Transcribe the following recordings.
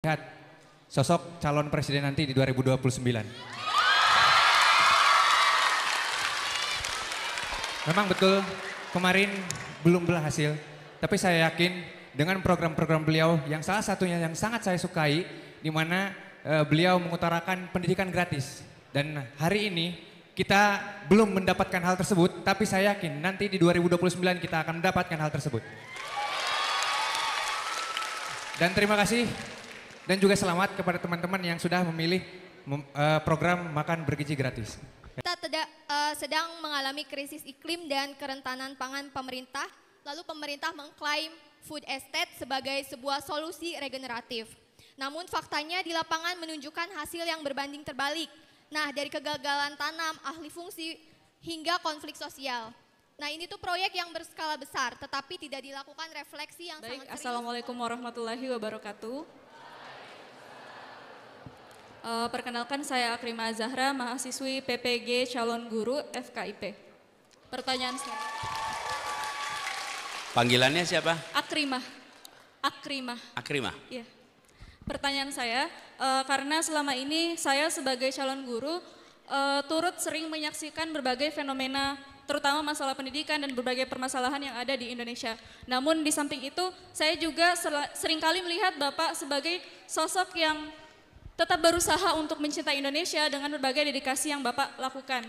Lihat sosok calon presiden nanti di 2029. Memang betul kemarin belum berhasil, tapi saya yakin dengan program-program beliau yang salah satunya yang sangat saya sukai, di mana beliau mengutarakan pendidikan gratis. Dan hari ini kita belum mendapatkan hal tersebut, tapi saya yakin nanti di 2029 kita akan mendapatkan hal tersebut. Dan terima kasih dan juga selamat kepada teman-teman yang sudah memilih program makan bergizi gratis. Kita sedang mengalami krisis iklim dan kerentanan pangan pemerintah, lalu pemerintah mengklaim food estate sebagai sebuah solusi regeneratif. Namun faktanya di lapangan menunjukkan hasil yang berbanding terbalik. Nah, dari kegagalan tanam, ahli fungsi, hingga konflik sosial. Nah, ini tuh proyek yang berskala besar, tetapi tidak dilakukan refleksi yang sangat serius. Assalamualaikum warahmatullahi wabarakatuh. Perkenalkan saya Akrimah Zahra, mahasiswi PPG calon guru FKIP. Pertanyaan saya. Panggilannya siapa? Akrimah. Akrimah. Akrimah. Iya. Pertanyaan saya, karena selama ini saya sebagai calon guru turut sering menyaksikan berbagai fenomena, terutama masalah pendidikan dan berbagai permasalahan yang ada di Indonesia. Namun di samping itu, saya juga seringkali melihat Bapak sebagai sosok yang tetap berusaha untuk mencintai Indonesia dengan berbagai dedikasi yang Bapak lakukan.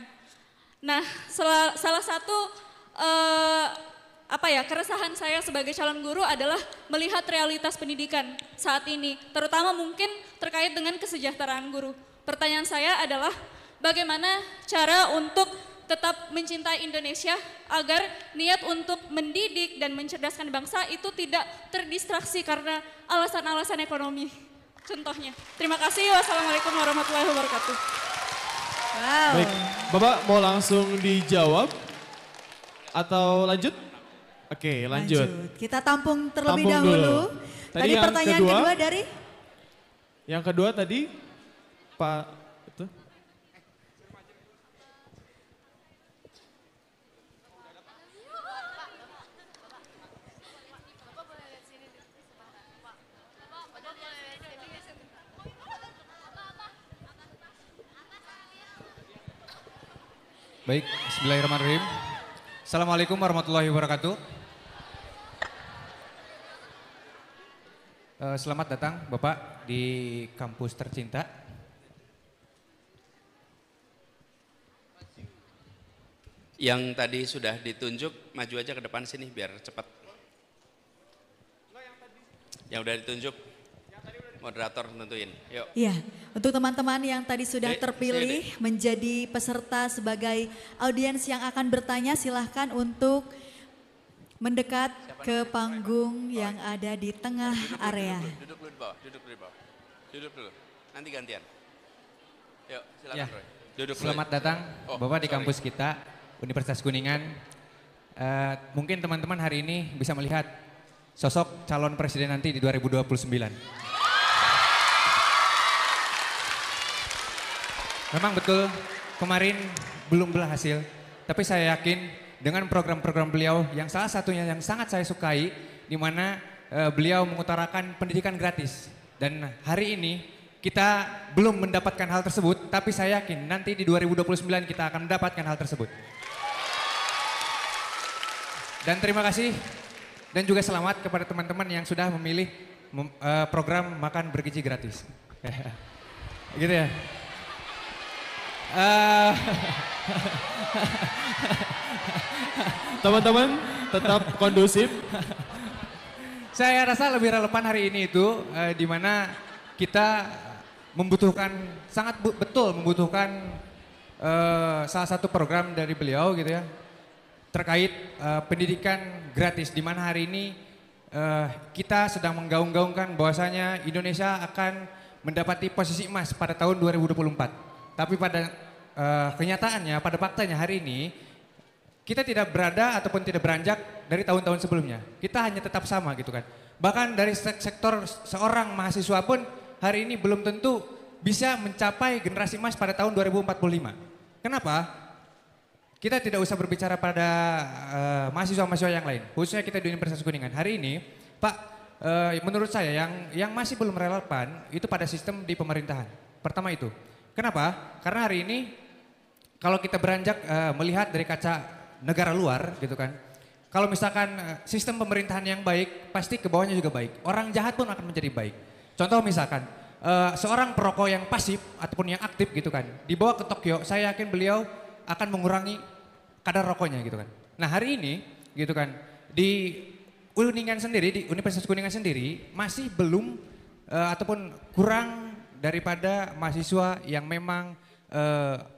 Nah, salah satu keresahan saya sebagai calon guru adalah melihat realitas pendidikan saat ini, terutama mungkin terkait dengan kesejahteraan guru. Pertanyaan saya adalah bagaimana cara untuk tetap mencintai Indonesia agar niat untuk mendidik dan mencerdaskan bangsa itu tidak terdistraksi karena alasan-alasan ekonomi. Contohnya. Terima kasih. Wassalamualaikum warahmatullahi wabarakatuh. Wow. Baik, Bapak mau langsung dijawab atau lanjut? Oke, lanjut. Kita tampung terlebih dahulu. Tadi pertanyaan kedua dari? Yang kedua tadi, Pak, itu. Baik, bismillahirrahmanirrahim. Assalamualaikum warahmatullahi wabarakatuh. Selamat datang Bapak di kampus tercinta. Yang tadi sudah ditunjuk, maju aja ke depan sini biar cepat. Yang udah ditunjuk, moderator tentuin. Yuk. Iya, untuk teman-teman yang tadi sudah terpilih menjadi peserta sebagai audiens yang akan bertanya, silahkan untuk mendekat ke panggung yang ada di tengah area. Duduk dulu di bawah, duduk dulu di bawah. Duduk dulu, nanti gantian. Yuk, silakan Ya. Roy. Duduk Selamat datang Bapak di kampus kita, Universitas Kuningan. Mungkin teman-teman hari ini bisa melihat sosok calon presiden nanti di 2029. Memang betul kemarin belum berhasil, tapi saya yakin dengan program-program beliau yang salah satunya yang sangat saya sukai, di mana beliau mengutarakan pendidikan gratis. Dan hari ini kita belum mendapatkan hal tersebut, tapi saya yakin nanti di 2029 kita akan mendapatkan hal tersebut. Dan terima kasih dan juga selamat kepada teman-teman yang sudah memilih program makan bergizi gratis. Gitu ya. Teman-teman tetap kondusif. Saya rasa lebih relevan hari ini itu di mana kita membutuhkan, sangat betul membutuhkan salah satu program dari beliau gitu ya, terkait pendidikan gratis, di mana hari ini kita sedang menggaung-gaungkan bahwasanya Indonesia akan mendapati posisi emas pada tahun 2024. Tapi pada kenyataannya, pada faktanya hari ini kita tidak berada ataupun tidak beranjak dari tahun-tahun sebelumnya. Kita hanya tetap sama gitu kan. Bahkan dari sektor seorang mahasiswa pun hari ini belum tentu bisa mencapai generasi emas pada tahun 2045. Kenapa? Kita tidak usah berbicara pada mahasiswa-mahasiswa yang lain, khususnya kita di Universitas Kuningan. Hari ini, Pak, menurut saya yang masih belum relevan itu pada sistem di pemerintahan. Pertama itu. Kenapa? Karena hari ini kalau kita beranjak melihat dari kaca negara luar gitu kan. Kalau misalkan sistem pemerintahan yang baik, pasti ke bawahnya juga baik. Orang jahat pun akan menjadi baik. Contoh misalkan, seorang perokok yang pasif ataupun yang aktif gitu kan, dibawa ke Tokyo, saya yakin beliau akan mengurangi kadar rokoknya gitu kan. Nah hari ini gitu kan, di Kuningan sendiri, di Universitas Kuningan sendiri masih belum ataupun kurang daripada mahasiswa yang memang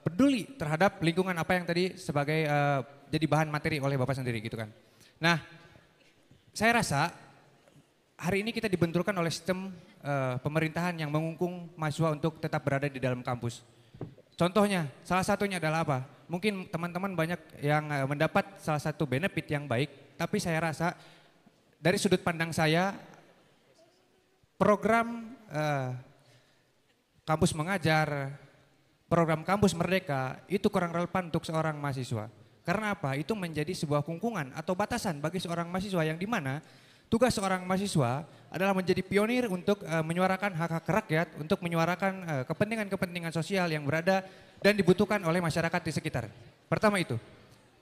peduli terhadap lingkungan apa yang tadi sebagai jadi bahan materi oleh Bapak sendiri gitu kan. Nah, saya rasa hari ini kita dibenturkan oleh sistem pemerintahan yang mengungkung mahasiswa untuk tetap berada di dalam kampus. Contohnya, salah satunya adalah apa? Mungkin teman-teman banyak yang mendapat salah satu benefit yang baik, tapi saya rasa dari sudut pandang saya, program kampus mengajar, program kampus merdeka itu kurang relevan untuk seorang mahasiswa. Karena apa? Itu menjadi sebuah kungkungan atau batasan bagi seorang mahasiswa yang dimana tugas seorang mahasiswa adalah menjadi pionir untuk menyuarakan hak-hak rakyat, untuk menyuarakan kepentingan-kepentingan sosial yang berada dan dibutuhkan oleh masyarakat di sekitar. Pertama itu,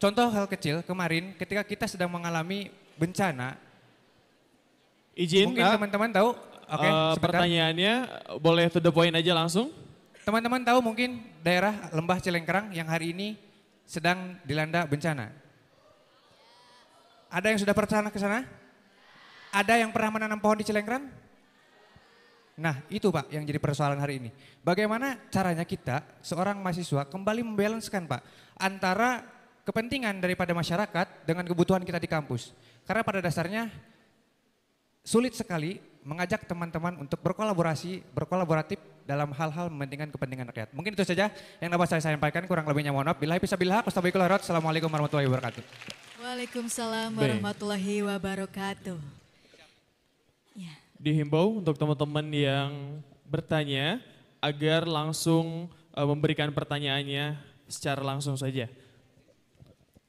contoh hal kecil kemarin ketika kita sedang mengalami bencana, Izin, mungkin teman-teman tahu, oke, sebentar. pertanyaannya boleh to the point aja langsung. Teman-teman tahu mungkin daerah Lembah Cilengkrang yang hari ini sedang dilanda bencana. Ada yang sudah pernah ke sana? Ada yang pernah menanam pohon di Cilengkrang? Nah itu Pak yang jadi persoalan hari ini. Bagaimana caranya kita seorang mahasiswa kembali membalancekan Pak antara kepentingan daripada masyarakat dengan kebutuhan kita di kampus. Karena pada dasarnya sulit sekali mengajak teman-teman untuk berkolaboratif dalam hal-hal mementingkan kepentingan rakyat. Mungkin itu saja yang dapat saya sampaikan, kurang lebihnya mohon maaf. Billahi fisabilillah, Assalamualaikum warahmatullahi wabarakatuh. Waalaikumsalam warahmatullahi wabarakatuh. Ya. Dihimbau untuk teman-teman yang bertanya agar langsung memberikan pertanyaannya secara langsung saja.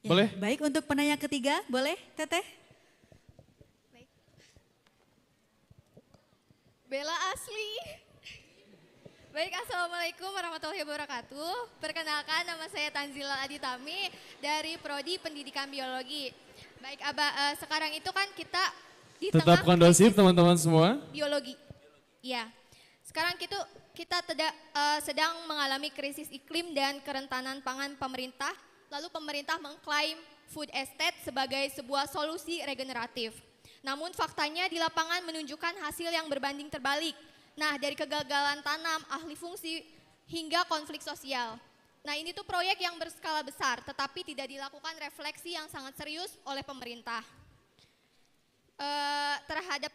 Ya, Boleh? baik, untuk penanya ketiga, boleh Teteh? Bella asli. Baik, Assalamualaikum warahmatullahi wabarakatuh. Perkenalkan, nama saya Tanzila Aditami dari Prodi Pendidikan Biologi. Baik, Abah, sekarang itu kan kita di Tetap tengah kondusif krisis teman-teman semua. biologi. Iya. Sekarang kita sedang mengalami krisis iklim dan kerentanan pangan pemerintah. Lalu pemerintah mengklaim food estate sebagai sebuah solusi regeneratif. Namun faktanya di lapangan menunjukkan hasil yang berbanding terbalik. Nah, dari kegagalan tanam, ahli fungsi, hingga konflik sosial. Nah, ini tuh proyek yang berskala besar, tetapi tidak dilakukan refleksi yang sangat serius oleh pemerintah. Terhadap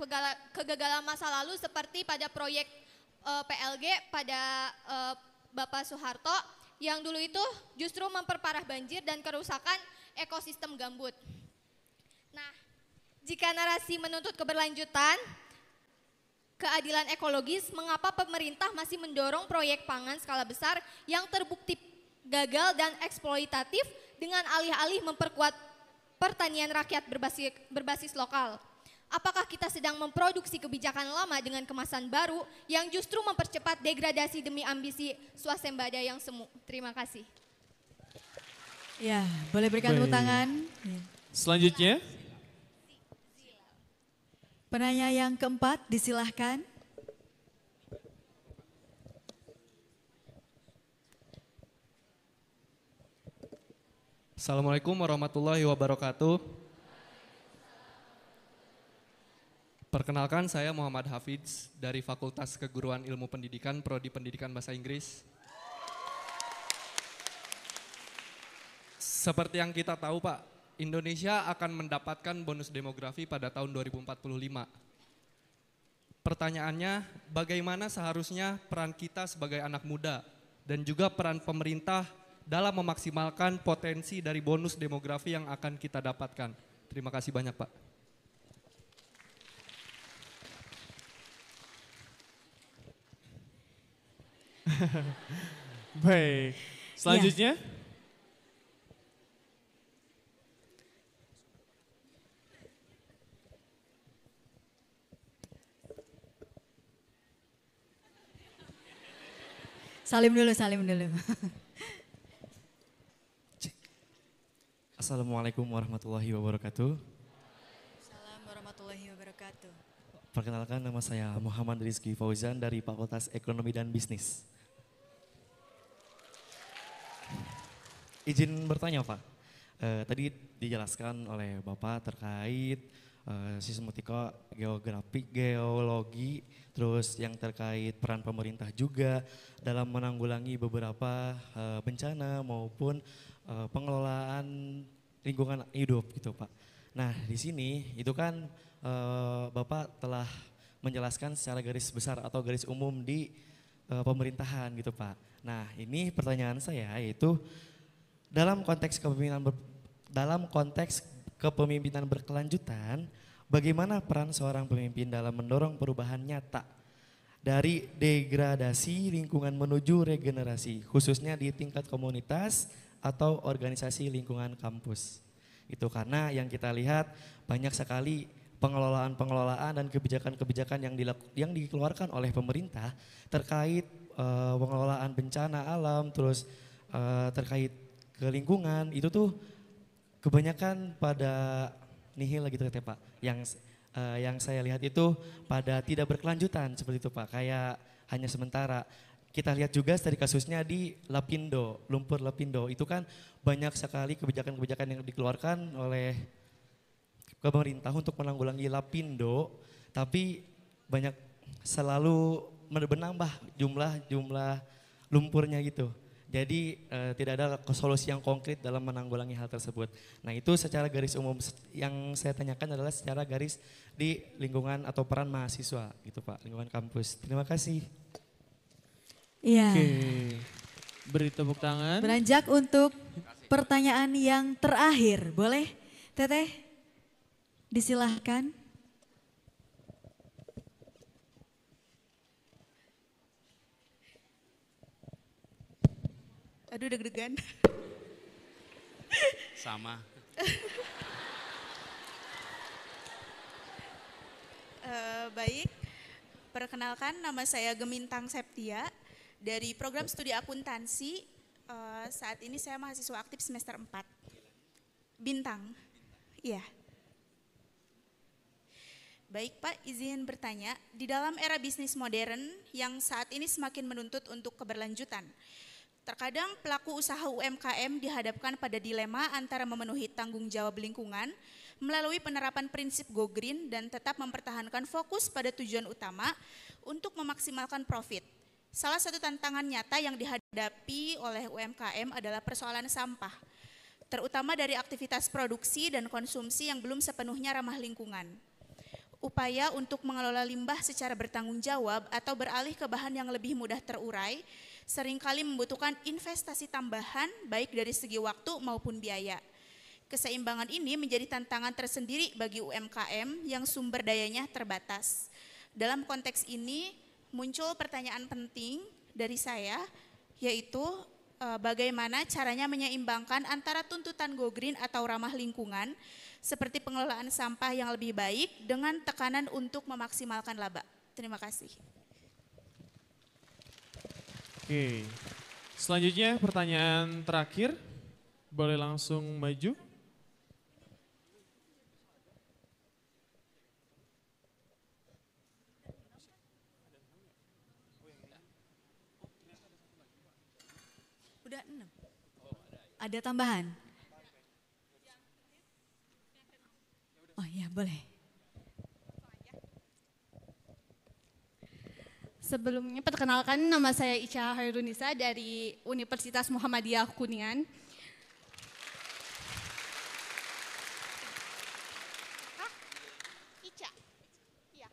kegagalan masa lalu seperti pada proyek PLG pada Bapak Soeharto, yang dulu itu justru memperparah banjir dan kerusakan ekosistem gambut. Nah, jika narasi menuntut keberlanjutan, keadilan ekologis, mengapa pemerintah masih mendorong proyek pangan skala besar yang terbukti gagal dan eksploitatif dengan alih-alih memperkuat pertanian rakyat berbasis lokal? Apakah kita sedang memproduksi kebijakan lama dengan kemasan baru yang justru mempercepat degradasi demi ambisi swasembada yang semu? Terima kasih. Ya, boleh berikan tepuk tangan. Ya. Selanjutnya. Penanya yang keempat, disilahkan. Assalamualaikum warahmatullahi wabarakatuh. Perkenalkan, saya Muhammad Hafidz dari Fakultas Keguruan Ilmu Pendidikan, Prodi Pendidikan Bahasa Inggris. Seperti yang kita tahu Pak, Indonesia akan mendapatkan bonus demografi pada tahun 2045. Pertanyaannya, bagaimana seharusnya peran kita sebagai anak muda dan juga peran pemerintah dalam memaksimalkan potensi dari bonus demografi yang akan kita dapatkan? Terima kasih banyak Pak. Baik, selanjutnya. Salim dulu, salim dulu. Assalamualaikum warahmatullahi wabarakatuh. Assalamualaikum warahmatullahi wabarakatuh. Perkenalkan, nama saya Muhammad Rizky Fauzan dari Fakultas Ekonomi dan Bisnis. Izin bertanya Pak, tadi dijelaskan oleh Bapak terkait sistematika geologi, terus yang terkait peran pemerintah juga dalam menanggulangi beberapa bencana maupun pengelolaan lingkungan hidup gitu Pak. Nah di sini itu kan Bapak telah menjelaskan secara garis besar atau garis umum di pemerintahan gitu Pak. Nah ini pertanyaan saya yaitu dalam konteks kepemimpinan berkelanjutan, bagaimana peran seorang pemimpin dalam mendorong perubahan nyata dari degradasi lingkungan menuju regenerasi, khususnya di tingkat komunitas atau organisasi lingkungan kampus. Itu karena yang kita lihat banyak sekali pengelolaan dan kebijakan-kebijakan yang dikeluarkan oleh pemerintah terkait pengelolaan bencana alam, terus terkait ke lingkungan, itu tuh kebanyakan pada nihil gitu ya Pak. Yang saya lihat itu pada tidak berkelanjutan seperti itu Pak, kayak hanya sementara. Kita lihat juga dari kasusnya di Lapindo, lumpur Lapindo, itu kan banyak sekali kebijakan-kebijakan yang dikeluarkan oleh pemerintah untuk menanggulangi Lapindo, tapi banyak selalu menambah jumlah lumpurnya gitu. Jadi tidak ada solusi yang konkret dalam menanggulangi hal tersebut. Nah itu secara garis umum, yang saya tanyakan adalah secara garis di lingkungan atau peran mahasiswa gitu Pak, lingkungan kampus. Terima kasih. Iya. Oke, beri tepuk tangan. Beranjak untuk pertanyaan yang terakhir, boleh Teteh? Disilahkan. Aduh deg-degan. Sama. Baik, perkenalkan nama saya Gemintang Septia dari program studi akuntansi. Saat ini saya mahasiswa aktif semester 4. Bintang, iya. Baik Pak, izin bertanya, di dalam era bisnis modern yang saat ini semakin menuntut untuk keberlanjutan, terkadang pelaku usaha UMKM dihadapkan pada dilema antara memenuhi tanggung jawab lingkungan melalui penerapan prinsip Go Green dan tetap mempertahankan fokus pada tujuan utama untuk memaksimalkan profit. Salah satu tantangan nyata yang dihadapi oleh UMKM adalah persoalan sampah, terutama dari aktivitas produksi dan konsumsi yang belum sepenuhnya ramah lingkungan. Upaya untuk mengelola limbah secara bertanggung jawab atau beralih ke bahan yang lebih mudah terurai seringkali membutuhkan investasi tambahan baik dari segi waktu maupun biaya. Keseimbangan ini menjadi tantangan tersendiri bagi UMKM yang sumber dayanya terbatas. Dalam konteks ini muncul pertanyaan penting dari saya, yaitu bagaimana caranya menyeimbangkan antara tuntutan Go Green atau ramah lingkungan seperti pengelolaan sampah yang lebih baik dengan tekanan untuk memaksimalkan laba. Terima kasih. Oke, selanjutnya pertanyaan terakhir, boleh langsung maju. Udah 6. Ada tambahan? Oh iya boleh. Sebelumnya perkenalkan, nama saya Ica Hairunisa dari Universitas Muhammadiyah Kuningan. Ica. Iya.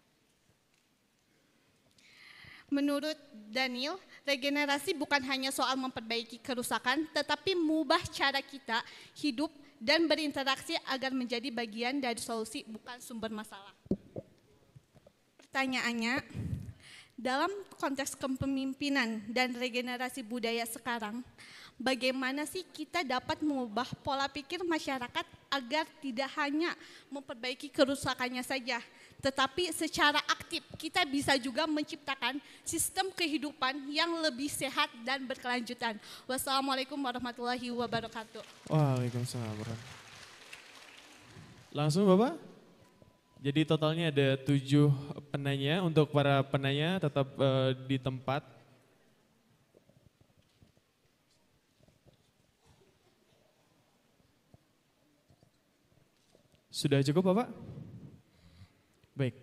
Menurut Daniel, regenerasi bukan hanya soal memperbaiki kerusakan, tetapi mengubah cara kita hidup dan berinteraksi agar menjadi bagian dari solusi, bukan sumber masalah. Pertanyaannya, dalam konteks kepemimpinan dan regenerasi budaya sekarang, bagaimana sih kita dapat mengubah pola pikir masyarakat agar tidak hanya memperbaiki kerusakannya saja, tetapi secara aktif kita bisa juga menciptakan sistem kehidupan yang lebih sehat dan berkelanjutan. Wassalamualaikum warahmatullahi wabarakatuh. Waalaikumsalam. Langsung Bapak. Jadi totalnya ada 7 penanya. Untuk para penanya tetap di tempat. Sudah cukup Bapak? Baik.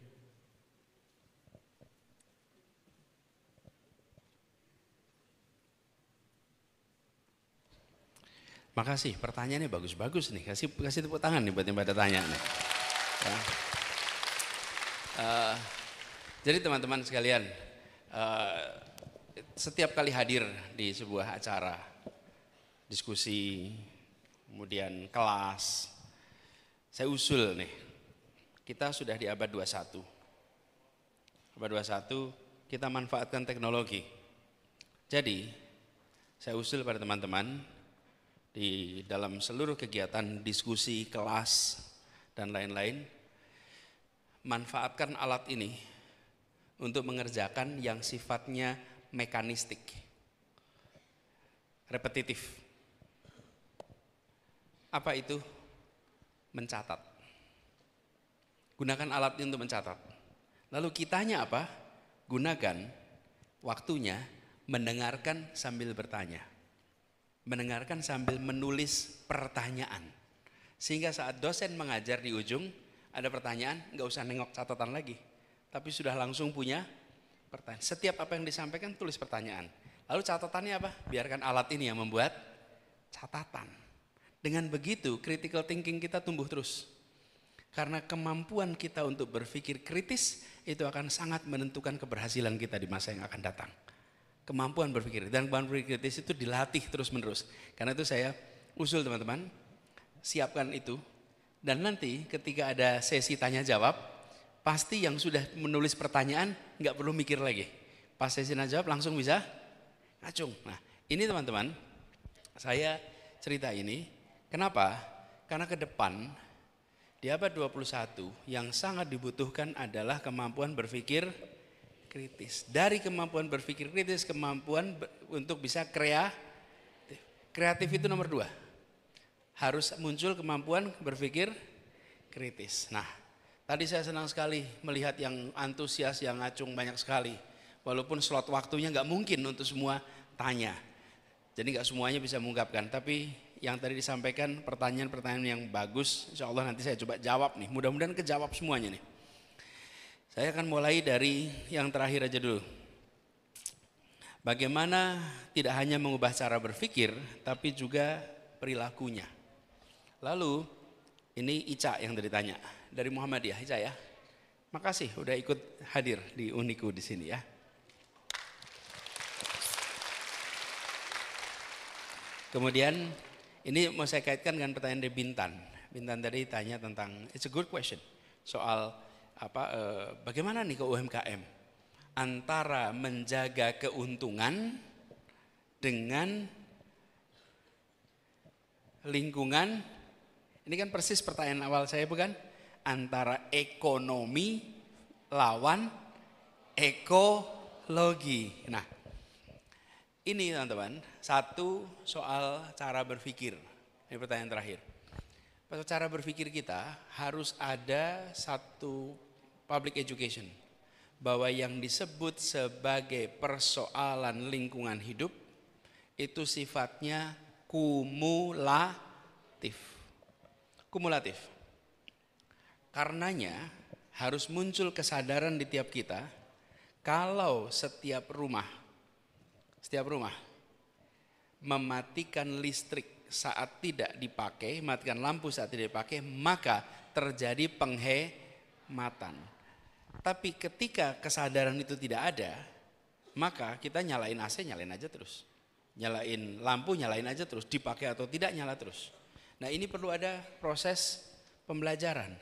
Makasih, pertanyaannya bagus-bagus nih. Kasih tepuk tangan nih buat yang pada tanya nih. Ya. Jadi teman-teman sekalian, setiap kali hadir di sebuah acara, diskusi, kemudian kelas, saya usul nih, kita sudah di abad 21. Abad 21 kita manfaatkan teknologi. Jadi saya usul pada teman-teman di dalam seluruh kegiatan diskusi, kelas, dan lain-lain, manfaatkan alat ini untuk mengerjakan yang sifatnya mekanistik, repetitif. Apa itu? Mencatat. Gunakan alat ini untuk mencatat. Lalu kitanya apa? Gunakan waktunya mendengarkan sambil bertanya. Mendengarkan sambil menulis pertanyaan. Sehingga saat dosen mengajar di ujung, ada pertanyaan, nggak usah nengok catatan lagi. Tapi sudah langsung punya pertanyaan. Setiap apa yang disampaikan, tulis pertanyaan. Lalu catatannya apa? Biarkan alat ini yang membuat catatan. Dengan begitu, critical thinking kita tumbuh terus. Karena kemampuan kita untuk berpikir kritis, itu akan sangat menentukan keberhasilan kita di masa yang akan datang. Kemampuan berpikir, dan kemampuan berpikir kritis itu dilatih terus menerus. Karena itu saya usul teman-teman, siapkan itu. Dan nanti ketika ada sesi tanya jawab, pasti yang sudah menulis pertanyaan nggak perlu mikir lagi. Pas sesi tanya jawab langsung bisa ngacung. Nah ini teman-teman, saya cerita ini, kenapa? Karena ke depan di abad 21 yang sangat dibutuhkan adalah kemampuan berpikir kritis. Dari kemampuan berpikir kritis, kemampuan untuk bisa kreatif. Kreatif itu nomor 2. Harus muncul kemampuan berpikir kritis. Nah, tadi saya senang sekali melihat yang antusias, yang ngacung banyak sekali. Walaupun slot waktunya nggak mungkin untuk semua tanya. Jadi nggak semuanya bisa mengungkapkan. Tapi yang tadi disampaikan pertanyaan-pertanyaan yang bagus, insya Allah nanti saya coba jawab nih. Mudah-mudahan kejawab semuanya nih. Saya akan mulai dari yang terakhir aja dulu. Bagaimana tidak hanya mengubah cara berpikir, tapi juga perilakunya. Lalu ini Ica yang tadi tanya dari Muhammadiyah. Ica ya, makasih udah ikut hadir di Uniku di sini ya. Kemudian ini mau saya kaitkan dengan pertanyaan dari Bintan. Bintan tadi tanya tentang, it's a good question, soal bagaimana nih ke UMKM antara menjaga keuntungan dengan lingkungan. Ini kan persis pertanyaan awal saya bukan? Antara ekonomi lawan ekologi. Nah ini teman-teman, satu soal cara berpikir. Ini pertanyaan terakhir. Cara berpikir kita harus ada satu public education. Bahwa yang disebut sebagai persoalan lingkungan hidup itu sifatnya kumulatif. Kumulatif. Karenanya harus muncul kesadaran di tiap kita kalau setiap rumah mematikan listrik saat tidak dipakai, matikan lampu saat tidak dipakai, maka terjadi penghematan. Tapi ketika kesadaran itu tidak ada, maka kita nyalain AC, nyalain aja terus. Nyalain lampu, nyalain aja terus. Dipakai atau tidak, nyala terus. Nah ini perlu ada proses pembelajaran.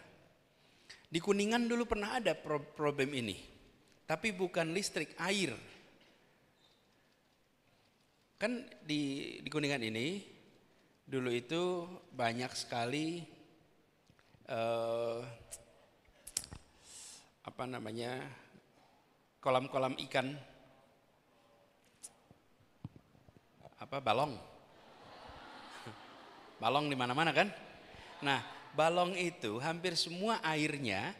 Di Kuningan dulu pernah ada problem ini. Tapi bukan listrik, air. Kan di Kuningan ini dulu itu banyak sekali kolam-kolam ikan balong. Balong di mana-mana kan? Nah, balong itu hampir semua airnya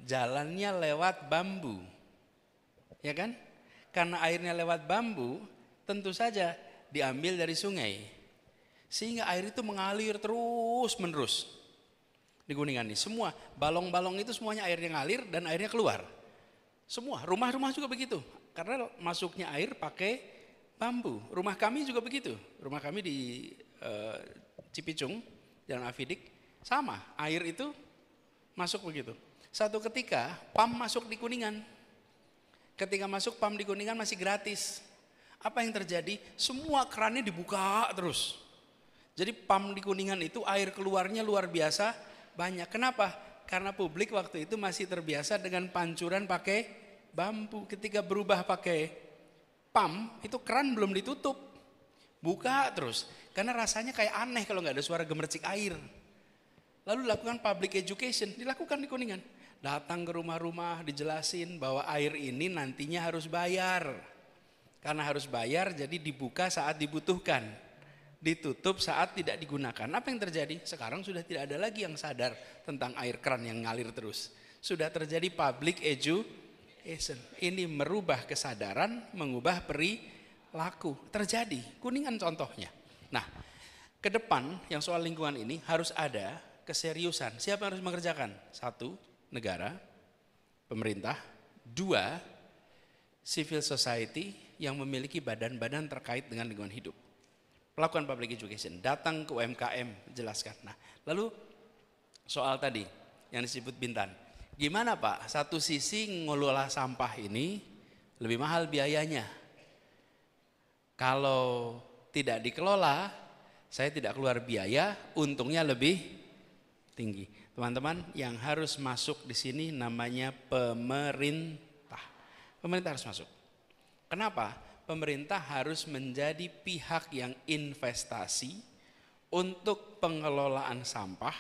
jalannya lewat bambu. Ya kan? Karena airnya lewat bambu, tentu saja diambil dari sungai. Sehingga air itu mengalir terus-menerus. Di Kuningan ini semua balong-balong itu semuanya airnya ngalir dan airnya keluar. Semua, rumah-rumah juga begitu. Karena masuknya air pakai bambu. Rumah kami juga begitu. Rumah kami di Cipicung, Jalan Afidik, sama. Air itu masuk begitu. Satu ketika PAM masuk di Kuningan. Ketika masuk PAM di Kuningan masih gratis. Apa yang terjadi? Semua kerannya dibuka terus. Jadi PAM di Kuningan itu air keluarnya luar biasa banyak. Kenapa? Karena publik waktu itu masih terbiasa dengan pancuran pakai bambu. Ketika berubah pakai PAM, itu keran belum ditutup. Buka terus. Karena rasanya kayak aneh kalau nggak ada suara gemercik air. Lalu lakukan public education, dilakukan di Kuningan. Datang ke rumah-rumah, dijelasin bahwa air ini nantinya harus bayar. Karena harus bayar, jadi dibuka saat dibutuhkan. Ditutup saat tidak digunakan. Apa yang terjadi? Sekarang sudah tidak ada lagi yang sadar tentang air keran yang ngalir terus. Sudah terjadi public education. Ini merubah kesadaran, mengubah perilaku. Terjadi, Kuningan contohnya. Nah, ke depan yang soal lingkungan ini harus ada keseriusan. Siapa yang harus mengerjakan? 1, negara, pemerintah. 2, civil society yang memiliki badan-badan terkait dengan lingkungan hidup. Melakukan public education, datang ke UMKM, jelaskan. Nah, lalu soal tadi yang disebut Bintan. Gimana Pak, satu sisi ngelola sampah ini lebih mahal biayanya. Kalau tidak dikelola, saya tidak keluar biaya, untungnya lebih tinggi. Teman-teman, yang harus masuk di sini namanya pemerintah. Pemerintah harus masuk. Kenapa? Pemerintah harus menjadi pihak yang investasi untuk pengelolaan sampah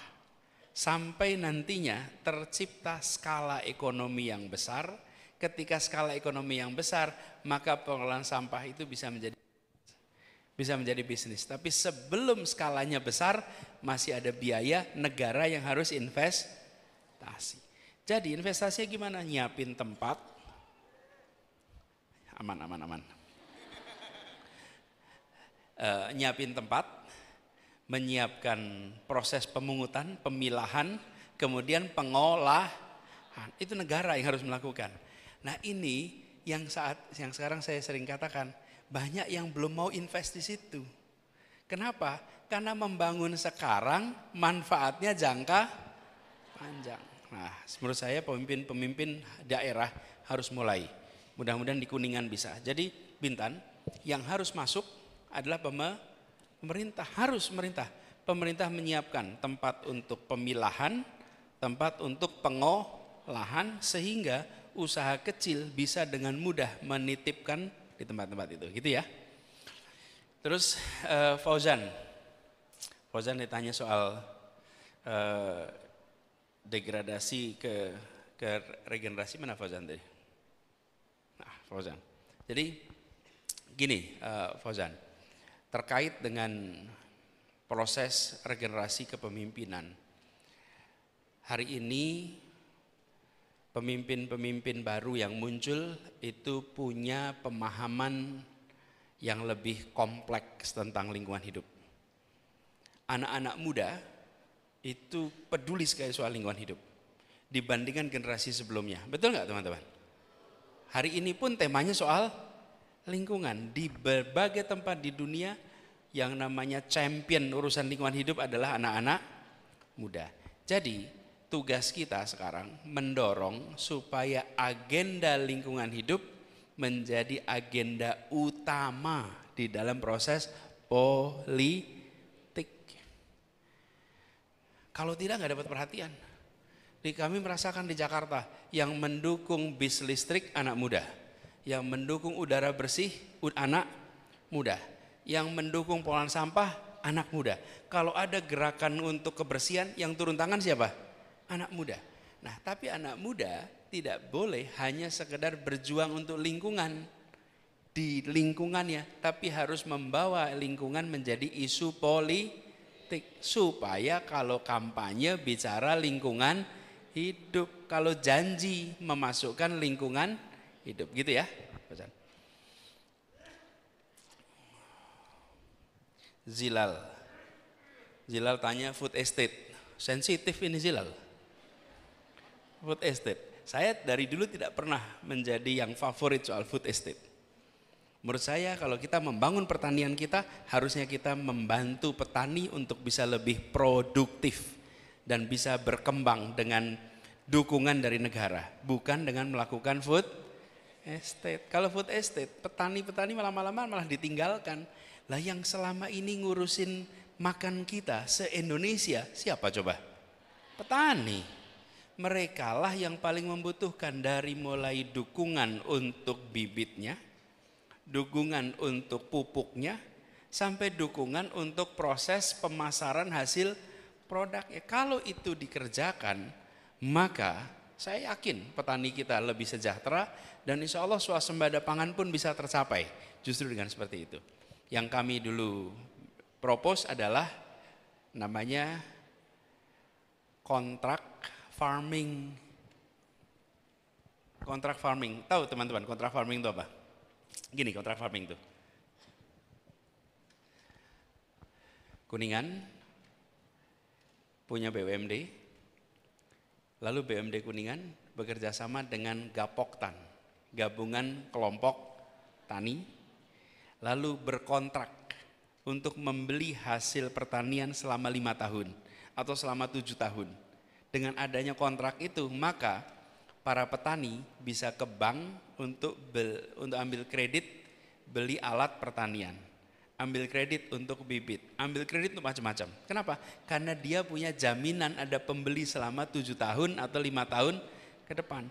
sampai nantinya tercipta skala ekonomi yang besar. Ketika skala ekonomi yang besar, maka pengelolaan sampah itu bisa menjadi bisnis. Tapi sebelum skalanya besar, masih ada biaya negara yang harus investasi. Jadi investasinya gimana? Nyiapin tempat, aman. Nyiapin tempat, menyiapkan proses pemungutan, pemilahan, kemudian pengolahan. Itu negara yang harus melakukan. Nah ini yang sekarang saya sering katakan, banyak yang belum mau invest di situ. Kenapa? Karena membangun sekarang manfaatnya jangka panjang. Nah, menurut saya pemimpin daerah harus mulai. Mudah-mudahan di Kuningan bisa. Jadi Bintan yang harus masuk adalah pemerintah. Pemerintah menyiapkan tempat untuk pemilahan, tempat untuk pengolahan sehingga usaha kecil bisa dengan mudah menitipkan di tempat-tempat itu, gitu ya. Terus Fauzan ditanya soal degradasi ke regenerasi. Mana Fauzan tadi? Nah, Fauzan. Jadi gini, Fauzan, terkait dengan proses regenerasi kepemimpinan. Hari ini pemimpin-pemimpin baru yang muncul itu punya pemahaman yang lebih kompleks tentang lingkungan hidup. Anak-anak muda itu peduli sekali soal lingkungan hidup dibandingkan generasi sebelumnya. Betul nggak teman-teman? Hari ini pun temanya soal lingkungan. Di berbagai tempat di dunia yang namanya champion urusan lingkungan hidup adalah anak-anak muda. Jadi tugas kita sekarang mendorong supaya agenda lingkungan hidup menjadi agenda utama di dalam proses politik. Kalau tidak nggak dapat perhatian. Kami merasakan di Jakarta yang mendukung bis listrik anak muda, yang mendukung udara bersih anak muda. Yang mendukung pengolahan sampah anak muda. Kalau ada gerakan untuk kebersihan, yang turun tangan siapa? Anak muda. Nah, tapi anak muda tidak boleh hanya sekedar berjuang untuk lingkungan di lingkungannya, tapi harus membawa lingkungan menjadi isu politik supaya kalau kampanye bicara lingkungan hidup, kalau janji memasukkan lingkungan hidup, gitu ya. Zilal tanya food estate, sensitif ini Zilal. Food estate, saya dari dulu tidak pernah menjadi yang favorit soal food estate. Menurut saya kalau kita membangun pertanian kita, harusnya kita membantu petani untuk bisa lebih produktif dan bisa berkembang dengan dukungan dari negara, bukan dengan melakukan food estate. Kalau food estate, petani-petani malah ditinggalkan. Lah yang selama ini ngurusin makan kita se-Indonesia siapa coba? Petani. Mereka lah yang paling membutuhkan, dari mulai dukungan untuk bibitnya, dukungan untuk pupuknya, sampai dukungan untuk proses pemasaran hasil produknya. Kalau itu dikerjakan, maka saya yakin petani kita lebih sejahtera dan insya Allah swasembada pangan pun bisa tercapai justru dengan seperti itu. Yang kami dulu propose adalah namanya kontrak farming. Kontrak farming, tahu teman-teman kontrak farming itu apa? Gini kontrak farming itu. Kuningan punya BUMD, lalu BUMD Kuningan bekerja sama dengan Gapoktan, gabungan kelompok tani, lalu berkontrak untuk membeli hasil pertanian selama 5 tahun atau selama 7 tahun. Dengan adanya kontrak itu, maka para petani bisa ke bank untuk ambil kredit beli alat pertanian, ambil kredit untuk bibit, ambil kredit untuk macam-macam. Kenapa? Karena dia punya jaminan ada pembeli selama 7 tahun atau 5 tahun ke depan.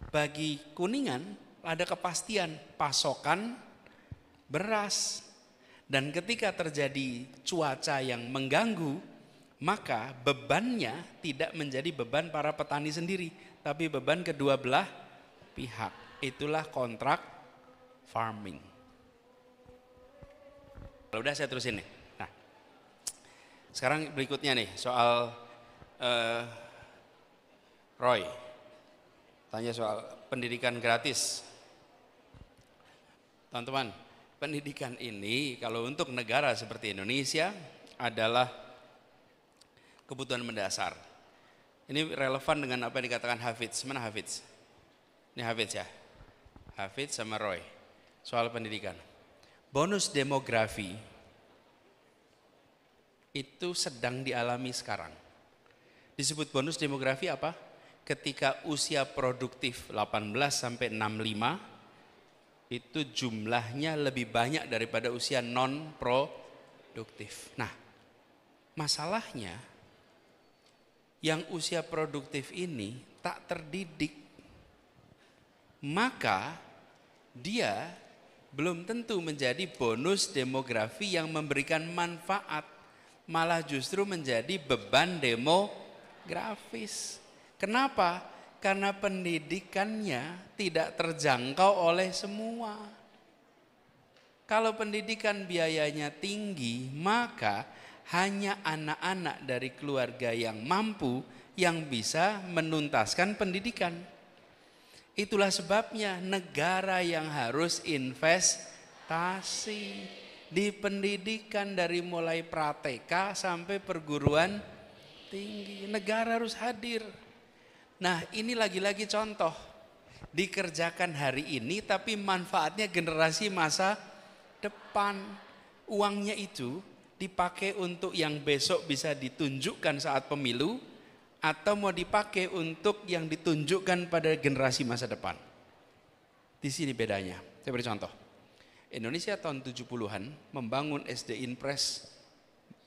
Bagi Kuningan ada kepastian pasokan beras, dan ketika terjadi cuaca yang mengganggu, maka bebannya tidak menjadi beban para petani sendiri, tapi beban kedua belah pihak. Itulah kontrak farming. Kalau udah saya terusin nih. Nah, sekarang berikutnya nih soal Roy tanya soal pendidikan gratis. Teman-teman, pendidikan ini kalau untuk negara seperti Indonesia adalah kebutuhan mendasar. Ini relevan dengan apa yang dikatakan Hafidz. Mana Hafidz? Ini Hafidz ya. Hafidz sama Roy. Soal pendidikan. Bonus demografi itu sedang dialami sekarang. Disebut bonus demografi apa? Ketika usia produktif 18 sampai 65 itu jumlahnya lebih banyak daripada usia non produktif. Nah, masalahnya yang usia produktif ini tak terdidik, maka dia belum tentu menjadi bonus demografi yang memberikan manfaat, malah justru menjadi beban demografis. Kenapa? Karena pendidikannya tidak terjangkau oleh semua. Kalau pendidikan biayanya tinggi, maka hanya anak-anak dari keluarga yang mampu yang bisa menuntaskan pendidikan. Itulah sebabnya negara yang harus investasi di pendidikan dari mulai pra-TK sampai perguruan tinggi. Negara harus hadir. Nah, ini lagi-lagi contoh dikerjakan hari ini tapi manfaatnya generasi masa depan. Uangnya itu dipakai untuk yang besok bisa ditunjukkan saat pemilu atau mau dipakai untuk yang ditunjukkan pada generasi masa depan. Di sini bedanya. Saya beri contoh. Indonesia tahun 70-an membangun SD Inpres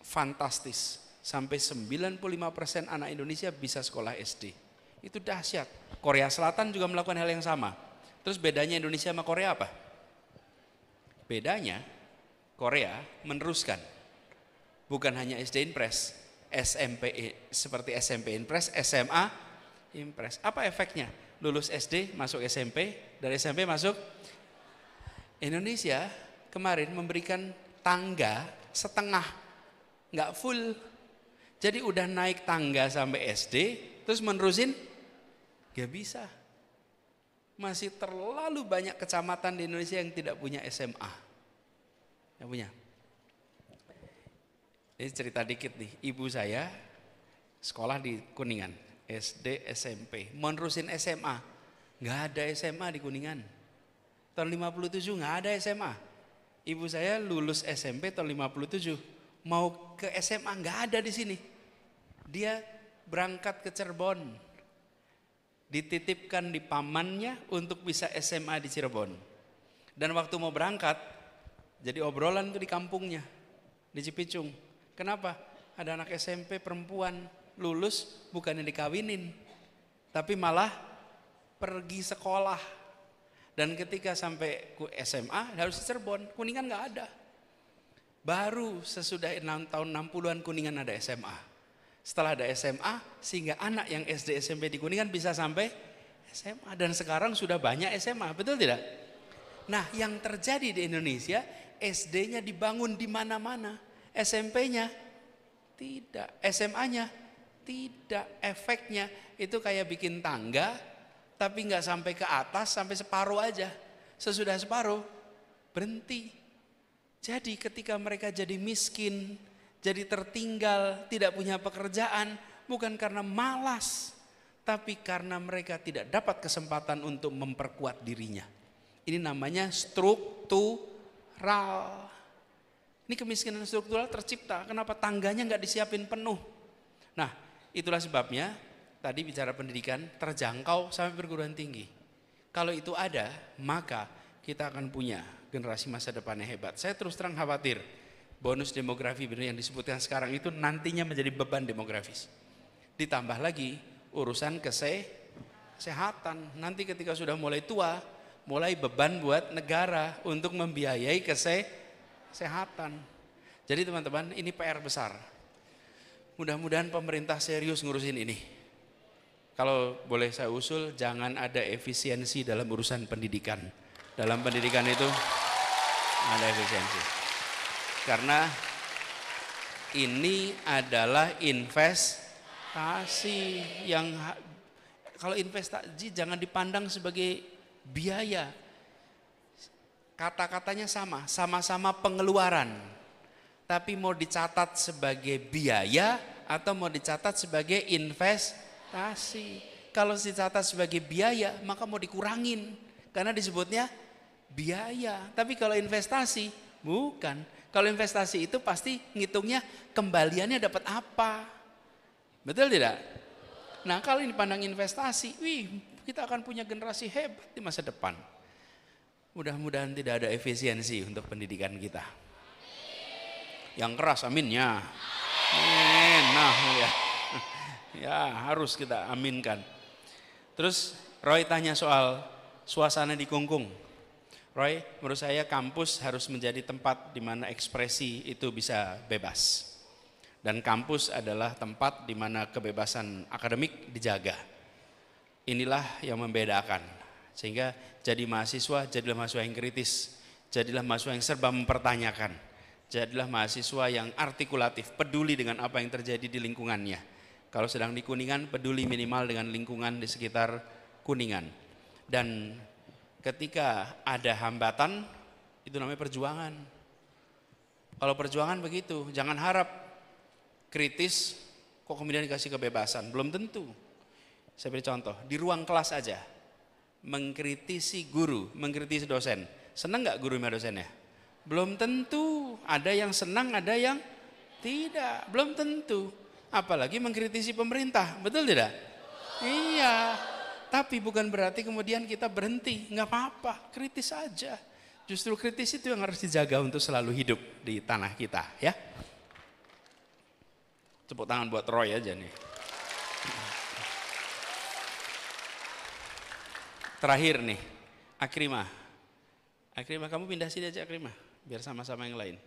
fantastis. Sampai 95% anak Indonesia bisa sekolah SD. Itu dahsyat. Korea Selatan juga melakukan hal yang sama. Terus bedanya Indonesia sama Korea apa? Bedanya Korea meneruskan. Bukan hanya SD Impres, SMP seperti SMP Impres, SMA Impres. Apa efeknya? Lulus SD masuk SMP, dari SMP masuk Indonesia kemarin memberikan tangga setengah, nggak full. Jadi udah naik tangga sampai SD, terus menerusin, gak bisa. Masih terlalu banyak kecamatan di Indonesia yang tidak punya SMA. Yang punya. Ini cerita dikit nih, ibu saya sekolah di Kuningan, SD, SMP, mau nerusin SMA, nggak ada SMA di Kuningan. Tahun 57 nggak ada SMA. Ibu saya lulus SMP tahun 57, mau ke SMA nggak ada di sini. Dia berangkat ke Cirebon, dititipkan di pamannya untuk bisa SMA di Cirebon. Dan waktu mau berangkat, jadi obrolan tuh di kampungnya, di Cipicung. Kenapa? Ada anak SMP perempuan lulus bukannya dikawinin, tapi malah pergi sekolah. Dan ketika sampai SMA harus di Cirebon, Kuningan nggak ada. Baru sesudah tahun 60-an Kuningan ada SMA. Setelah ada SMA, sehingga anak yang SD SMP di Kuningan bisa sampai SMA. Dan sekarang sudah banyak SMA, betul tidak? Nah, yang terjadi di Indonesia, SD-nya dibangun di mana-mana, SMP-nya tidak, SMA-nya tidak. Efeknya itu kayak bikin tangga, tapi nggak sampai ke atas, sampai separuh aja. Sesudah separuh, berhenti. Jadi ketika mereka jadi miskin, jadi tertinggal, tidak punya pekerjaan, bukan karena malas, tapi karena mereka tidak dapat kesempatan untuk memperkuat dirinya. Ini namanya struktural. Ini kemiskinan struktural tercipta, kenapa tangganya nggak disiapin penuh. Nah, itulah sebabnya tadi bicara pendidikan terjangkau sampai perguruan tinggi. Kalau itu ada, maka kita akan punya generasi masa depannya hebat. Saya terus terang khawatir bonus demografi yang disebutkan sekarang itu nantinya menjadi beban demografis. Ditambah lagi urusan kesehatan. Nanti ketika sudah mulai tua, mulai beban buat negara untuk membiayai kesehatan. Jadi teman-teman, ini PR besar. Mudah-mudahan pemerintah serius ngurusin ini. Kalau boleh saya usul, jangan ada efisiensi dalam urusan pendidikan. Dalam pendidikan itu ada efisiensi. Karena ini adalah investasi yang, kalau investasi jangan dipandang sebagai biaya. Kata-katanya sama-sama pengeluaran. Tapi mau dicatat sebagai biaya atau mau dicatat sebagai investasi. Kalau dicatat sebagai biaya, maka mau dikurangin. Karena disebutnya biaya. Tapi kalau investasi, bukan. Kalau investasi itu pasti ngitungnya kembaliannya dapat apa. Betul tidak? Nah, kalau ini pandang investasi, kita akan punya generasi hebat di masa depan. Mudah-mudahan tidak ada efisiensi untuk pendidikan kita. Yang keras aminnya. Nah, ya harus kita aminkan. Terus Roy tanya soal suasana di Kungkung. Roy, menurut saya kampus harus menjadi tempat di mana ekspresi itu bisa bebas. Dan kampus adalah tempat di mana kebebasan akademik dijaga. Inilah yang membedakan. Sehingga jadi mahasiswa, jadilah mahasiswa yang kritis. Jadilah mahasiswa yang serba mempertanyakan. Jadilah mahasiswa yang artikulatif, peduli dengan apa yang terjadi di lingkungannya. Kalau sedang di Kuningan, peduli minimal dengan lingkungan di sekitar Kuningan. Dan ketika ada hambatan, itu namanya perjuangan. Kalau perjuangan begitu, jangan harap kritis, kok kemudian dikasih kebebasan. Belum tentu. Saya beri contoh, di ruang kelas aja, mengkritisi guru, mengkritisi dosen. Senang gak guru sama dosennya? Belum tentu. Ada yang senang, ada yang tidak. Belum tentu. Apalagi mengkritisi pemerintah, betul tidak? Iya. Tapi bukan berarti kemudian kita berhenti, nggak apa-apa, kritis saja. Justru kritis itu yang harus dijaga untuk selalu hidup di tanah kita, ya. Tepuk tangan buat Roy aja nih. Terakhir nih, Akrimah. Akrimah, kamu pindah sini aja Akrimah, biar sama-sama yang lain.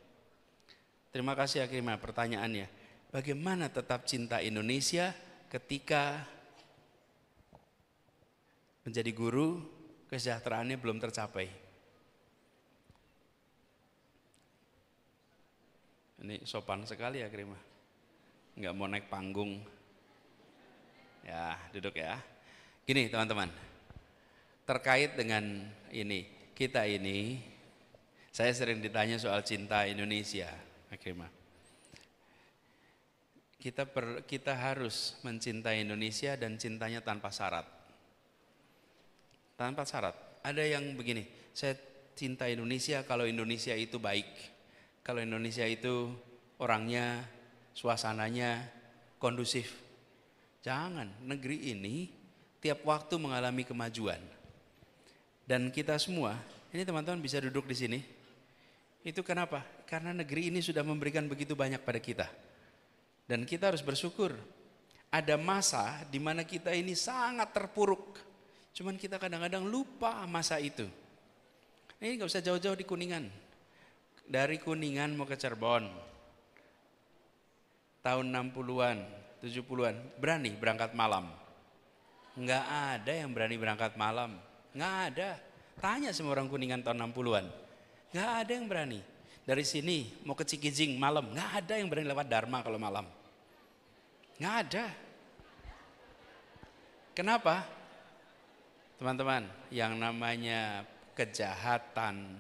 Terima kasih Akrimah pertanyaannya. Bagaimana tetap cinta Indonesia ketika menjadi guru kesejahteraannya belum tercapai? Ini sopan sekali Akrimah, nggak mau naik panggung. Ya, duduk ya. Gini teman-teman, terkait dengan ini. Kita ini, saya sering ditanya soal cinta Indonesia, Akrimah. Kita harus mencintai Indonesia dan cintanya tanpa syarat. Tanpa syarat. Ada yang begini, saya cinta Indonesia kalau Indonesia itu baik. Kalau Indonesia itu orangnya, suasananya kondusif. Jangan, negeri ini tiap waktu mengalami kemajuan. Dan kita semua, ini teman-teman bisa duduk di sini. Itu kenapa? Karena negeri ini sudah memberikan begitu banyak pada kita. Dan kita harus bersyukur. Ada masa di mana kita ini sangat terpuruk. Cuman kita kadang-kadang lupa masa itu. Ini gak usah jauh-jauh di Kuningan. Dari Kuningan mau ke Cirebon. Tahun 60-an, 70-an, berani berangkat malam. Nggak ada yang berani berangkat malam. Nggak ada. Tanya semua orang Kuningan tahun 60-an. Nggak ada yang berani. Dari sini mau ke Cikijing malam. Nggak ada yang berani lewat Dharma kalau malam. Nggak ada. Kenapa? Teman-teman, yang namanya kejahatan,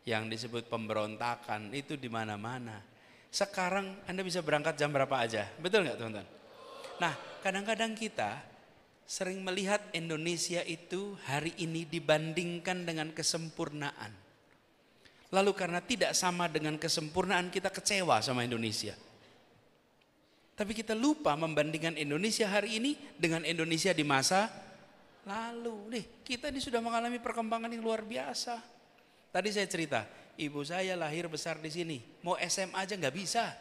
yang disebut pemberontakan itu di mana-mana. Sekarang Anda bisa berangkat jam berapa aja. Betul nggak teman-teman? Nah, kadang-kadang kita sering melihat Indonesia itu hari ini dibandingkan dengan kesempurnaan. Lalu karena tidak sama dengan kesempurnaan kita kecewa sama Indonesia. Tapi kita lupa membandingkan Indonesia hari ini dengan Indonesia di masa lalu. Nih, kita ini sudah mengalami perkembangan yang luar biasa. Tadi saya cerita, ibu saya lahir besar di sini. Mau SMA aja nggak bisa.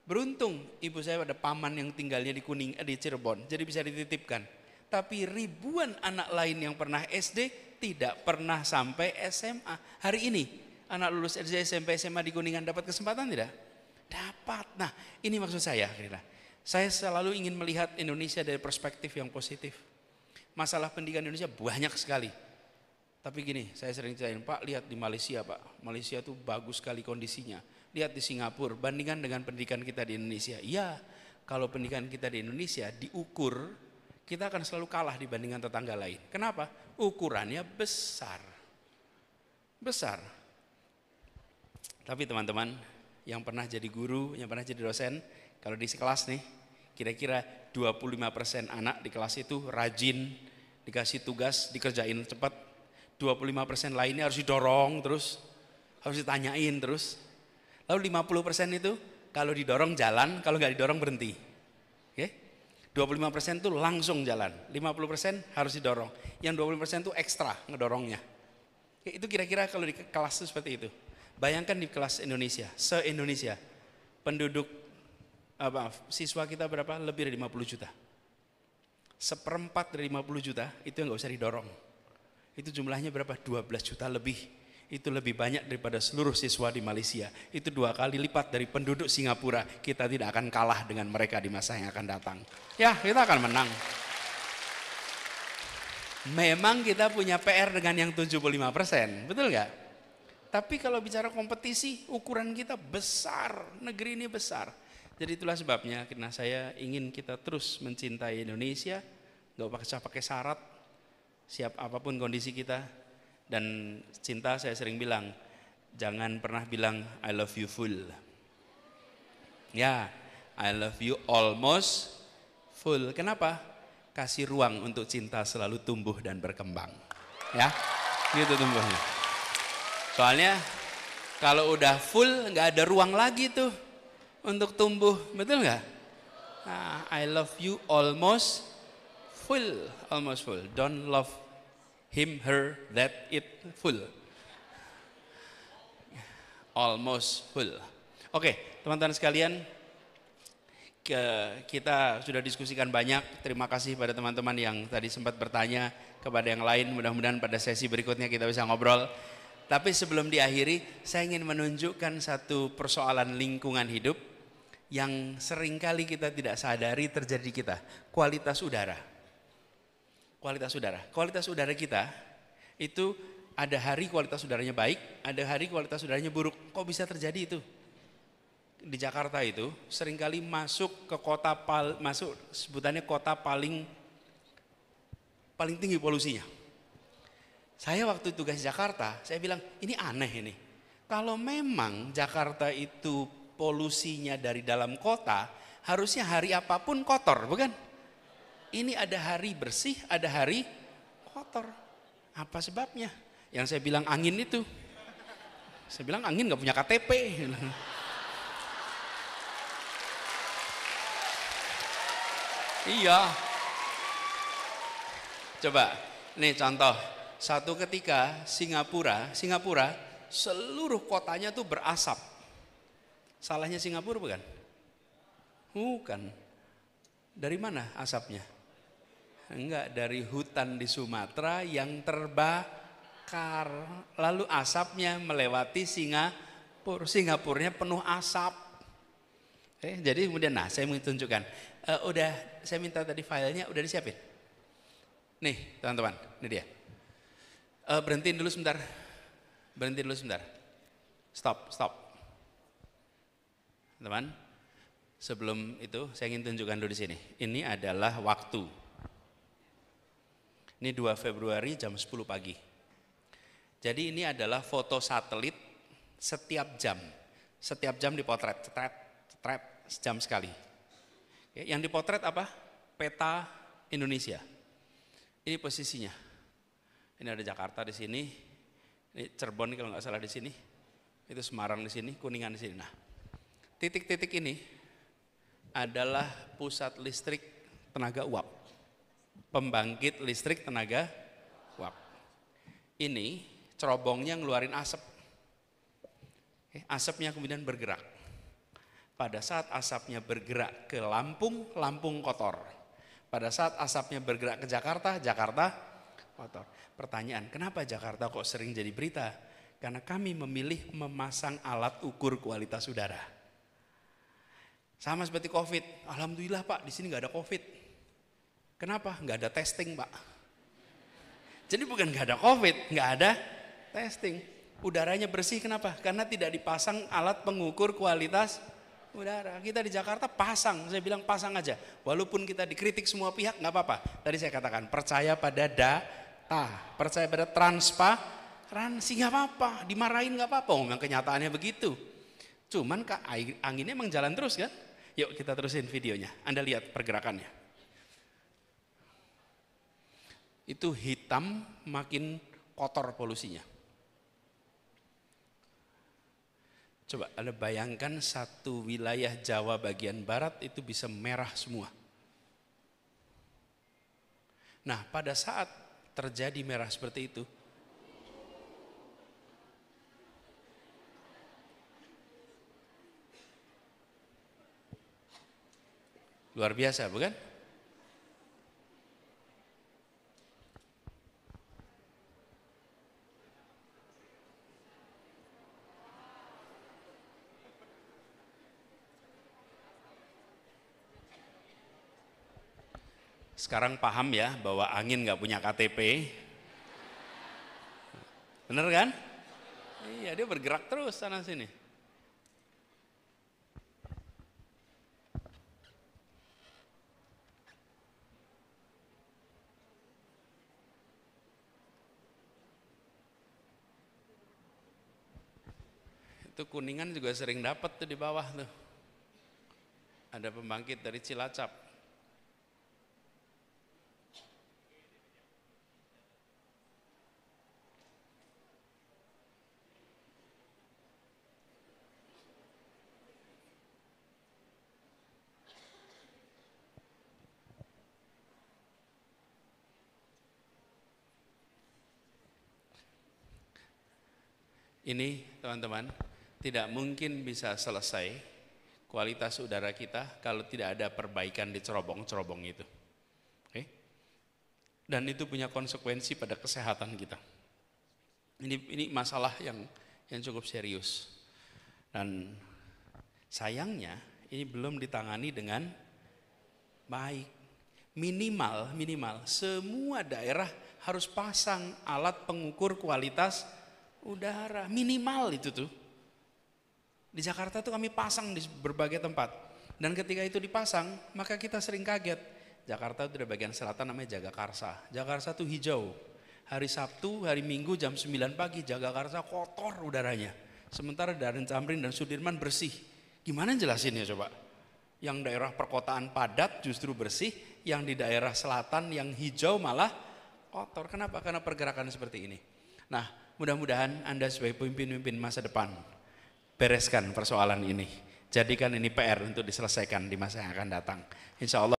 Beruntung ibu saya ada paman yang tinggalnya di Cirebon, jadi bisa dititipkan. Tapi ribuan anak lain yang pernah SD tidak pernah sampai SMA. Hari ini anak lulus SD, SMP, SMA di Kuningan dapat kesempatan tidak? Dapat. Nah, ini maksud saya. Saya selalu ingin melihat Indonesia dari perspektif yang positif. Masalah pendidikan Indonesia banyak sekali. Tapi gini, saya sering ceritain, Pak, lihat di Malaysia, Pak. Malaysia tuh bagus sekali kondisinya. Lihat di Singapura, bandingkan dengan pendidikan kita di Indonesia. Iya, kalau pendidikan kita di Indonesia diukur, kita akan selalu kalah dibandingkan tetangga lain. Kenapa? Ukurannya besar. Besar. Tapi teman-teman, yang pernah jadi guru, yang pernah jadi dosen, kalau di kelas nih, kira-kira 25% anak di kelas itu rajin, dikasih tugas, dikerjain cepat. 25% lainnya harus didorong terus, harus ditanyain terus. Lalu 50% itu kalau didorong jalan, kalau nggak didorong berhenti. Oke? 25% itu langsung jalan, 50% harus didorong. Yang 20% itu ekstra ngedorongnya. Oke, itu kira-kira kalau di kelas itu seperti itu. Bayangkan di kelas Indonesia, se-Indonesia, penduduk siswa kita berapa? Lebih dari 50 juta. 1/4 dari 50 juta itu yang nggak usah didorong. Itu jumlahnya berapa? 12 juta lebih. Itu lebih banyak daripada seluruh siswa di Malaysia. Itu 2 kali lipat dari penduduk Singapura. Kita tidak akan kalah dengan mereka di masa yang akan datang. Ya, kita akan menang. Memang kita punya PR dengan yang 75%, betul nggak? Tapi kalau bicara kompetisi, ukuran kita besar, negeri ini besar. Jadi itulah sebabnya karena saya ingin kita terus mencintai Indonesia, nggak usah pakai syarat, siap apapun kondisi kita. Dan cinta saya sering bilang, jangan pernah bilang I love you full. Ya, I love you almost full. Kenapa? Kasih ruang untuk cinta selalu tumbuh dan berkembang. Ya, gitu tumbuhnya. Soalnya kalau udah full nggak ada ruang lagi tuh untuk tumbuh, betul nggak? Nah, I love you almost full, almost full. Don't love him, her, that, it, full. Almost full. Oke, teman-teman sekalian, kita sudah diskusikan banyak. Terima kasih pada teman-teman yang tadi sempat bertanya, kepada yang lain. Mudah-mudahan pada sesi berikutnya kita bisa ngobrol. Tapi sebelum diakhiri, saya ingin menunjukkan satu persoalan lingkungan hidup yang seringkali kita tidak sadari terjadi di kita. Kualitas udara. Kualitas udara. Kualitas udara kita itu ada hari kualitas udaranya baik, ada hari kualitas udaranya buruk. Kok bisa terjadi itu? Di Jakarta itu seringkali masuk ke kota, masuk sebutannya kota paling tinggi polusinya. Saya waktu tugas di Jakarta, saya bilang ini aneh ini. Kalau memang Jakarta itu polusinya dari dalam kota, harusnya hari apapun kotor, bukan? Ini ada hari bersih, ada hari kotor. Apa sebabnya? Yang saya bilang angin itu. Saya bilang angin gak punya KTP. Iya. Coba, nih contoh. Satu ketika Singapura seluruh kotanya tuh berasap. Salahnya Singapura bukan? Bukan. Dari mana asapnya? Enggak, dari hutan di Sumatera yang terbakar. Lalu asapnya melewati Singapura. Singapurnya penuh asap. Jadi kemudian, saya mau tunjukkan. Saya minta tadi filenya udah disiapin. Nih teman-teman, ini dia. Berhentiin dulu sebentar. Stop. Teman, sebelum itu saya ingin tunjukkan dulu di sini. Ini adalah waktu. Ini 2 Februari jam 10 pagi. Jadi ini adalah foto satelit setiap jam. Setiap jam dipotret, sejam sekali. Yang dipotret apa? Peta Indonesia. Ini posisinya. Ini ada Jakarta di sini, ini Cirebon kalau nggak salah di sini, itu Semarang di sini, Kuningan di sini. Nah, titik-titik ini adalah pusat listrik tenaga uap, pembangkit listrik tenaga uap. Ini cerobongnya ngeluarin asap, asapnya kemudian bergerak. Pada saat asapnya bergerak ke Lampung, Lampung kotor. Pada saat asapnya bergerak ke Jakarta, Jakarta kotor. Pertanyaan, kenapa Jakarta kok sering jadi berita? Karena kami memilih memasang alat ukur kualitas udara. Sama seperti COVID. Alhamdulillah Pak, di sini nggak ada COVID. Kenapa? Nggak ada testing Pak. Jadi bukan nggak ada COVID, nggak ada testing. Udaranya bersih, kenapa? Karena tidak dipasang alat pengukur kualitas udara. Kita di Jakarta pasang, saya bilang pasang aja. Walaupun kita dikritik semua pihak, nggak apa-apa. Tadi saya katakan, percaya pada data, percaya pada transparansi, nggak apa-apa. Dimarahin nggak apa-apa, memang kenyataannya begitu. Cuman anginnya emang jalan terus kan? Yuk kita terusin videonya, Anda lihat pergerakannya. Itu hitam makin kotor polusinya. Coba Anda bayangkan satu wilayah Jawa bagian barat itu bisa merah semua. Nah pada saat terjadi merah seperti itu, luar biasa bukan? Sekarang paham ya bahwa angin nggak punya KTP. Bener kan? Iya, dia bergerak terus sana sini. Itu Kuningan juga sering dapat tuh di bawah tuh. Ada pembangkit dari Cilacap. Ini teman-teman, tidak mungkin bisa selesai kualitas udara kita kalau tidak ada perbaikan di cerobong-cerobong itu. Oke? Dan itu punya konsekuensi pada kesehatan kita. Ini masalah yang cukup serius. Dan sayangnya ini belum ditangani dengan baik. Minimal semua daerah harus pasang alat pengukur kualitas udara. Minimal itu tuh. Di Jakarta tuh kami pasang di berbagai tempat. Dan ketika itu dipasang, maka kita sering kaget. Jakarta itu di bagian selatan namanya Jagakarsa. Jagakarsa tuh hijau. Hari Sabtu, hari Minggu jam 9 pagi Jagakarsa kotor udaranya. Sementara Darren Tamrin dan Sudirman bersih. Gimana jelasinnya coba? Yang daerah perkotaan padat justru bersih, yang di daerah selatan yang hijau malah kotor. Kenapa? Karena pergerakan seperti ini. Nah, mudah-mudahan Anda sebagai pemimpin-pemimpin masa depan bereskan persoalan ini. Jadikan ini PR untuk diselesaikan di masa yang akan datang. Insya Allah.